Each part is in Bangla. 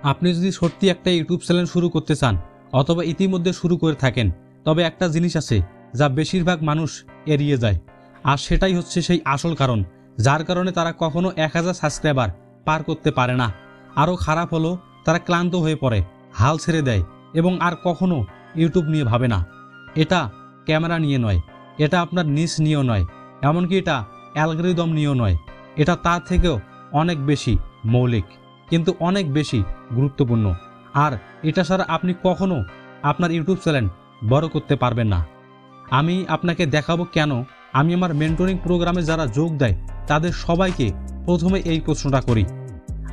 আপনি যদি সত্যি একটা ইউটিউব চ্যানেল শুরু করতে চান অথবা ইতিমধ্যে শুরু করে থাকেন, তবে একটা জিনিস আছে যা বেশিরভাগ মানুষ এড়িয়ে যায়, আর সেটাই হচ্ছে সেই আসল কারণ যার কারণে তারা কখনো 1000 সাবস্ক্রাইবার পার করতে পারে না। আরও খারাপ হলো, তারা ক্লান্ত হয়ে পড়ে, হাল ছেড়ে দেয় এবং আর কখনো ইউটিউব নিয়ে ভাবে না। এটা ক্যামেরা নিয়ে নয়, এটা আপনার নিশ নিয়েও নয়, এমনকি এটা অ্যালগরিদম নিয়েও নয়। এটা তার থেকেও অনেক বেশি মৌলিক, কিন্তু অনেক বেশি গুরুত্বপূর্ণ। আর এটা ছাড়া আপনি কখনো আপনার ইউটিউব চ্যানেল বড় করতে পারবেন না। আমি আপনাকে দেখাবো কেন আমি আমার মেন্টরিং প্রোগ্রামে যারা যোগ দেয় তাদের সবাইকে প্রথমে এই প্রশ্নটা করি।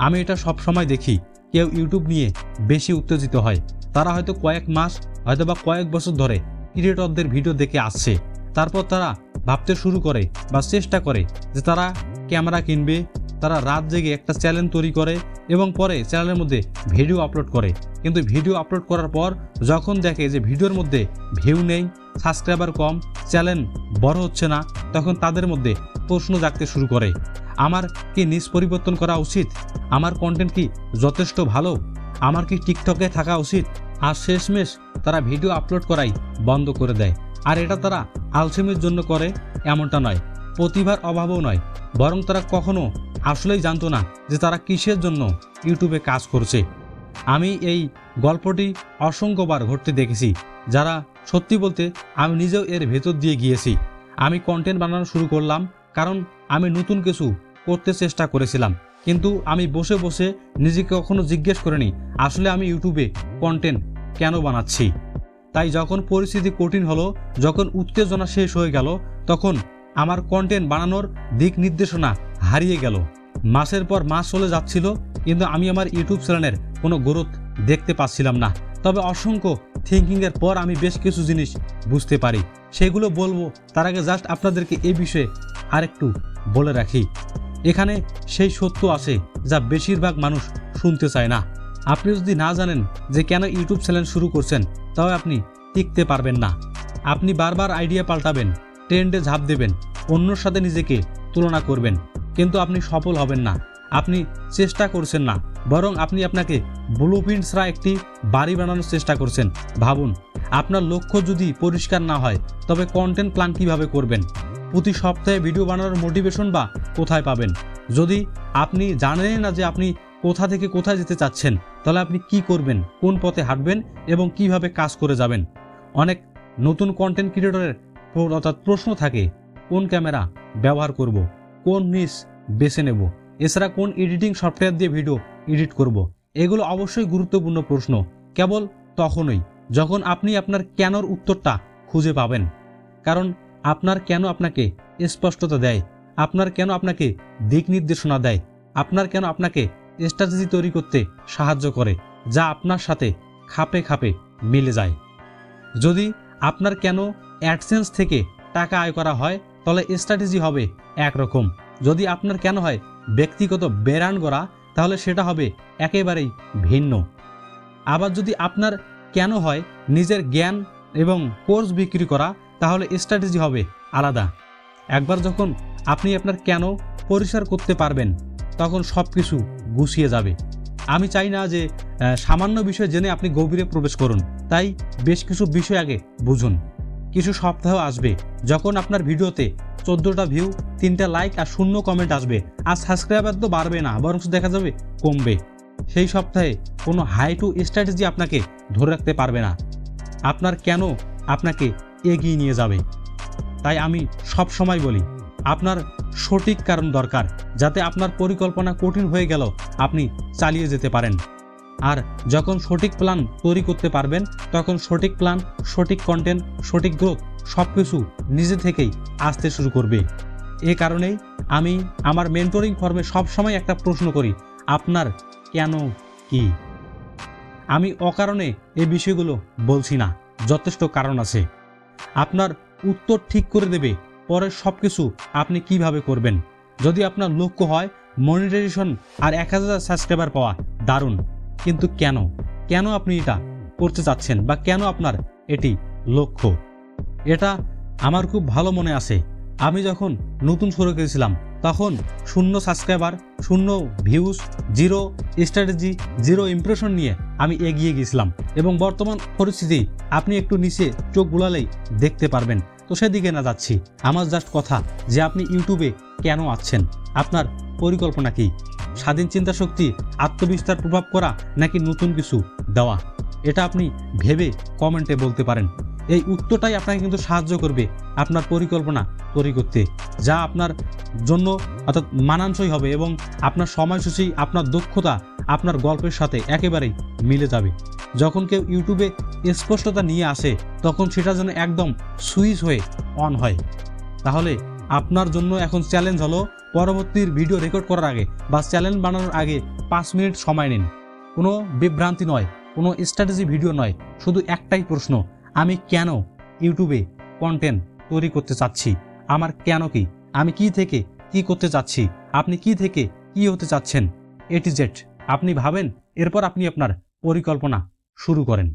আমি এটা সব সময় দেখি, কেউ ইউটিউব নিয়ে বেশি উত্তেজিত হয়, তারা হয়তো কয়েক মাস হয়তো বা কয়েক বছর ধরে ক্রিয়েটরদের ভিডিও দেখে আসছে। তারপর তারা ভাবতে শুরু করে বা চেষ্টা করে যে তারা ক্যামেরা কিনবে, তারা রাত জেগে একটা চ্যানেল তৈরি করে এবং পরে চ্যানেলের মধ্যে ভিডিও আপলোড করে। কিন্তু ভিডিও আপলোড করার পর যখন দেখে যে ভিডিওর মধ্যে ভিউ নেই, সাবস্ক্রাইবার কম, চ্যানেল বড় হচ্ছে না, তখন তাদের মধ্যে প্রশ্ন জাগতে শুরু করে, আমার কি নিজ পরিবর্তন করা উচিত? আমার কন্টেন্ট কি যথেষ্ট ভালো? আমার কি টিকটকে থাকা উচিত? আর শেষমেশ তারা ভিডিও আপলোড করাই বন্ধ করে দেয়। আর এটা তারা আলসেমির জন্য করে এমনটা নয়, প্রতিভার অভাবও নয়, বরং তারা কখনো আসলেই জানতো না যে তারা কিসের জন্য ইউটিউবে কাজ করছে। আমি এই গল্পটি অসংখ্যবার ঘটতে দেখেছি। যারা সত্যি বলতে আমি নিজেও এর ভেতর দিয়ে গিয়েছি। আমি কন্টেন্ট বানানো শুরু করলাম কারণ আমি নতুন কিছু করতে চেষ্টা করেছিলাম, কিন্তু আমি বসে বসে নিজেকে কখনো জিজ্ঞেস করিনি আসলে আমি ইউটিউবে কন্টেন্ট কেন বানাচ্ছি। তাই যখন পরিস্থিতি কঠিন হলো, যখন উত্তেজনা শেষ হয়ে গেল, তখন আমার কন্টেন্ট বানানোর দিক নির্দেশনা হারিয়ে গেল। মাসের পর মাস চলে যাচ্ছিল, কিন্তু আমি আমার ইউটিউব চ্যানেলের কোনো গ্রোথ দেখতে পাচ্ছিলাম না। তবে অসংখ্য থিঙ্কিংয়ের পর আমি বেশ কিছু জিনিস বুঝতে পারি, সেগুলো বলবো। তার আগে জাস্ট আপনাদেরকে এই বিষয়ে আরেকটু বলে রাখি। এখানে সেই সত্য আছে যা বেশিরভাগ মানুষ শুনতে চায় না। আপনি যদি না জানেন যে কেন ইউটিউব চ্যানেল শুরু করছেন, তবে আপনি টিকতে পারবেন না। আপনি বারবার আইডিয়া পাল্টাবেন, ট্রেন্ডে ঝাঁপ দেবেন, অন্যর সাথে নিজেকে তুলনা করবেন, কিন্তু আপনি সফল হবেন না। আপনি চেষ্টা করছেন না, বরং আপনি আপনাকে ব্লুপ্রিন্ট ছাড়া একটি বাড়ি বানানোর চেষ্টা করছেন। ভাবুন, আপনার লক্ষ্য যদি পরিষ্কার না হয়, তবে কন্টেন্ট প্ল্যান কিভাবে করবেন? প্রতি সপ্তাহে ভিডিও বানানোর মোটিভেশন বা কোথায় পাবেন? যদি আপনি জানেন না যে আপনি কোথা থেকে কোথায় যেতে চাচ্ছেন, তাহলে আপনি কি করবেন, কোন পথে হাঁটবেন এবং কিভাবে কাজ করে যাবেন? অনেক নতুন কন্টেন্ট ক্রিয়েটরের অর্থাৎ প্রশ্ন থাকে, কোন ক্যামেরা ব্যবহার করব, কোন নিশ বেছে নেব, এছাড়া কোন এডিটিং সফটওয়্যার দিয়ে ভিডিও এডিট করব। এগুলো অবশ্যই গুরুত্বপূর্ণ প্রশ্ন, কেবল তখনই যখন আপনি আপনার কেনর উত্তরটা খুঁজে পাবেন। কারণ আপনার কেন আপনাকে স্পষ্টতা দেয়, আপনার কেন আপনাকে দিক নির্দেশনা দেয়, আপনার কেন আপনাকে স্ট্র্যাটেজি তৈরি করতে সাহায্য করে, যা আপনার সাথে খাপে খাপে মিলে যায়। যদি আপনার কেন অ্যাডসেন্স থেকে টাকা আয় করা হয়, তাহলে স্ট্র্যাটেজি হবে একরকম। যদি আপনার কেন হয় ব্যক্তিগত ব্র্যান্ড গড়া, তাহলে সেটা হবে একেবারেই ভিন্ন। আবার যদি আপনার কেন হয় নিজের জ্ঞান এবং কোর্স বিক্রি করা, তাহলে স্ট্র্যাটেজি হবে আলাদা। একবার যখন আপনি আপনার কেন পরিষ্কার করতে পারবেন, তখন সব কিছু গুছিয়ে যাবে। আমি চাই না যে সামান্য বিষয় জেনে আপনি গভীরে প্রবেশ করুন, তাই বেশ কিছু বিষয় আগে বুঝুন। কিছু সপ্তাহ আসবে যখন আপনার ভিডিওতে 14টা ভিউ, 3টা লাইক আর 0 কমেন্ট আসবে, আর সাবস্ক্রাইবার তো বাড়বে না, বরং দেখা যাবে কমবে। সেই সপ্তাহে কোনো হাই টু স্ট্র্যাটেজি আপনাকে ধরে রাখতে পারবে না। আপনার কেন আপনাকে এগিয়ে নিয়ে যাবে। তাই আমি সব সময় বলি, আপনার সঠিক কারণ দরকার, যাতে আপনার পরিকল্পনা কঠিন হয়ে গেল আপনি চালিয়ে যেতে পারেন। আর যখন সঠিক প্ল্যান তৈরি করতে পারবেন, তখন সঠিক প্ল্যান, সঠিক কন্টেন্ট, সঠিক গ্রোথ সব কিছু নিজে থেকেই আসতে শুরু করবে। এ কারণেই আমি আমার মেন্টরিং ফর্মে সবসময় একটা প্রশ্ন করি, আপনার কেন কি? আমি অকারণে এই বিষয়গুলো বলছি না, যথেষ্ট কারণ আছে। আপনার উত্তর ঠিক করে দেবে পরের সব কিছু আপনি কিভাবে করবেন। যদি আপনার লক্ষ্য হয় মনিটাইজেশন আর 1000 সাবস্ক্রাইবার পাওয়া, দারুণ, কিন্তু কেন কেন আপনি এটা করতে চাচ্ছেন বা কেন আপনার এটি লক্ষ্য? এটা আমার খুব ভালো মনে আছে। আমি যখন নতুন শুরু করেছিলাম, তখন 0 সাবস্ক্রাইবার, 0 ভিউজ, 0 স্ট্র্যাটেজি, 0 ইমপ্রেশন নিয়ে আমি এগিয়ে গেছিলাম এবং বর্তমান পরিস্থিতি আপনি একটু নিচে চোখ বুলালেই দেখতে পারবেন। তো সেদিকে না যাচ্ছি, আমার জাস্ট কথা যে আপনি ইউটিউবে কেন আছেন, আপনার পরিকল্পনা কি? স্বাধীন চিন্তা শক্তি, আত্মবিস্তার প্রভাব করা, নাকি নতুন কিছু দেওয়া? এটা আপনি ভেবে কমেন্টে বলতে পারেন। এই উত্তরটাই আপনাকে কিন্তু সাহায্য করবে আপনার পরিকল্পনা তৈরি করতে, যা আপনার জন্য অর্থাৎ মানানসই হবে এবং আপনার সময়সূচি, আপনার দক্ষতা, আপনার গল্পের সাথে একেবারেই মিলে যাবে। যখন কেউ ইউটিউবে স্পষ্টতা নিয়ে আসে তখন সেটা যেন একদম সুইচ হয়ে অন হয়। তাহলে আপনার জন্য এখন চ্যালেঞ্জ হলো, পরবর্তীর ভিডিও রেকর্ড করার আগে বা চ্যানেল বানানোর আগে 5 মিনিট সময় নিন। কোনো বিভ্রান্তি নয়, কোনো স্ট্র্যাটেজি ভিডিও নয়, শুধু একটাই প্রশ্ন, আমি কেন ইউটিউবে কন্টেন্ট তৈরি করতে চাচ্ছি? আমার কেন কি? আমি কি থেকে কি করতে চাচ্ছি? আপনি কি থেকে কি হতে চাচ্ছেন? A to Z আপনি ভাবেন, এরপর আপনি আপনার পরিকল্পনা শুরু করেন।